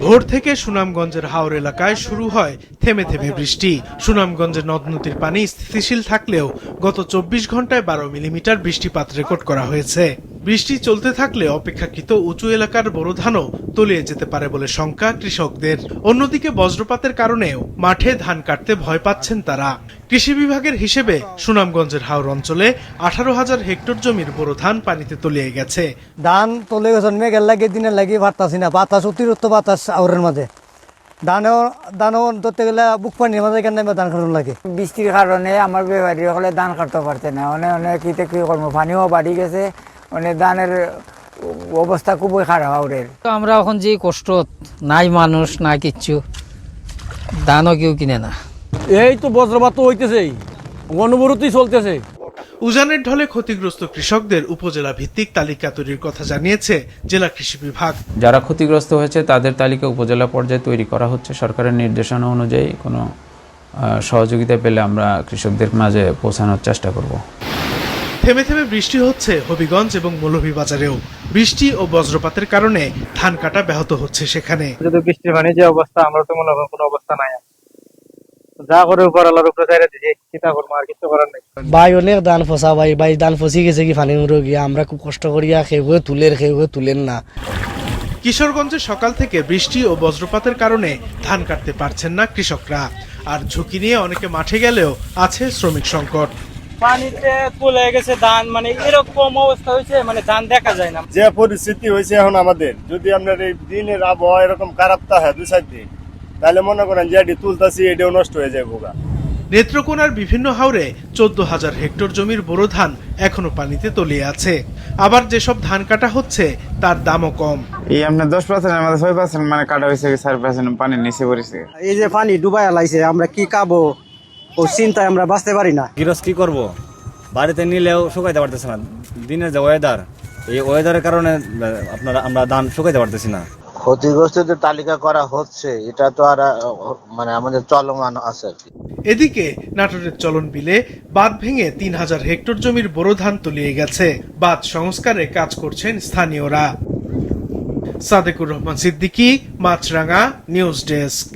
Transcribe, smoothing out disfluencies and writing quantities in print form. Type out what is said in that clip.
ভোর থেকে সুনামগঞ্জের হাওর এলাকায় শুরু হয় থেমে থেমে বৃষ্টি। সুনামগঞ্জের নদ নদীর পানি স্থিতিশীল থাকলেও গত 24 ঘন্টায় 12 মিলিমিটার বৃষ্টিপাত রেকর্ড করা হয়েছে। বৃষ্টি চলতে থাকলে অপেক্ষাকৃত উঁচু এলাকার বোরো ধানও তলিয়ে যেতে পারে বলে শঙ্কা কৃষকদের। অন্যদিকে বজ্রপাতের কারণেও মাঠে ধান কাটতে ভয় পাচ্ছেন তারা। কৃষি বিভাগের হিসেবে সুনামগঞ্জের হাওর অঞ্চলে 18,000 হেক্টর জমির বোরো ধান পানিতে তলিয়ে গেছে। ধান তলে গেছে মেঘের লাগে দিনের লাগে পারতাছি না, বাতাস অতিরিক্ত বাতাস আউরের মাঝে দানও ধরতে গেলে বুক পানির মাঝে কেন ধান কাটানো লাগে। বৃষ্টির কারণে আমার ব্যাপারী হলে ধান কাটতে পারছে না, অনেক কি করবো, পানিও বাড়ি গেছে, অনেক ধানের অবস্থা খুবই খারাপ আউরের। আমরা এখন যে কষ্ট, নাই মানুষ না কিচ্ছু, ধানও কেউ কিনে না। এই তো বজ্রপাত হইতেছে, অনুবরতি চলতেছে। উজানের ঢলে ক্ষতিগ্রস্ত কৃষকদের উপজেলা ভিত্তিক তালিকা তৈরির কথা জানিয়েছে জেলা কৃষি বিভাগ। যারা ক্ষতিগ্রস্ত হয়েছে তাদের তালিকা উপজেলা পর্যায়ে তৈরি করা হচ্ছে। সরকারের নির্দেশনা অনুযায়ী কোনো সহযোগিতা পেলে আমরা কৃষকদের মাঝে পৌঁছানোর চেষ্টা করব। থেমে থেমে বৃষ্টি হচ্ছে হবিগঞ্জ এবং মৌলভীবাজারেও। বৃষ্টি ও বজ্রপাতের কারণে ধান কাটা ব্যাহত হচ্ছে সেখানে। যদি বৃষ্টির পানি যে অবস্থা, আমরা তো মনে হয় কোনো অবস্থা নাই, যা করে উপর আল্লাহর উপরে চাইরা দিছি, চিন্তা করবো, আর কিছু করার নেই। ভাই অনেক ধান ফসা, ভাই ধান ফসি গেছে কি পানির মধ্যে গিয়া, আমরা খুব কষ্ট করিয়া খেয়ে তুলেন না। কিশোরগঞ্জে সকাল থেকে বৃষ্টি ও বজ্রপাতের কারণে ধান কাটতে পারছেন না কৃষকরা। আর ঝুঁকি নিয়ে অনেকে মাঠে গেলেও আছে শ্রমিক সংকট। পানিতে তুলে গেছে ধান, মানে এরকম অবস্থা হয়েছে, মানে ধান দেখা যায় না। যে পরিস্থিতি হয়েছে এখন আমাদের, যদি আপনার এই দিনের আবহাওয়া এরকম খারাপ থাকে 2-4 দিন, তাহলে মনে করেন যে এটি তুলতাছি এটাও নষ্ট হয়ে যায় ভোগা। নেত্রকোনার বিভিন্ন হাওরে 14,000 হেক্টর জমির বোরো ধান এখনো পানিতে তলিয়ে আছে। আবার যেসব ধান কাটা হচ্ছে তার দামও কম। এই আপনার 10% আমাদের 6% মানে কাটা হয়েছে, 4% পানির নিচে পড়েছে। এই যে পানি ডুবাই লাইছে, আমরা কি খাবো ও চিন্তায় আমরা বাঁচতে পারি না। গৃহস্থ কি করবো, বাড়িতে নিলেও শুকাইতে পারতেছে না। দিনের যে ওয়েদার, এই ওয়েদারের কারণে আমরা ধান শুকাইতে পারতেছি না। ক্ষতিগ্রস্তদের তালিকা করা হচ্ছে, এটা তো আর মানে আমাদের চলমান আছে। এদিকে নাটোরের চলন বিলে বাঁধ ভেঙে 3,000 হেক্টর জমির বোরো ধান তলিয়ে গেছে। বাঁধ সংস্কারে কাজ করছেন স্থানীয়রা। সাদেকুর রহমান সিদ্দিকী, মাছরাঙা, নিউজ ডেস্ক।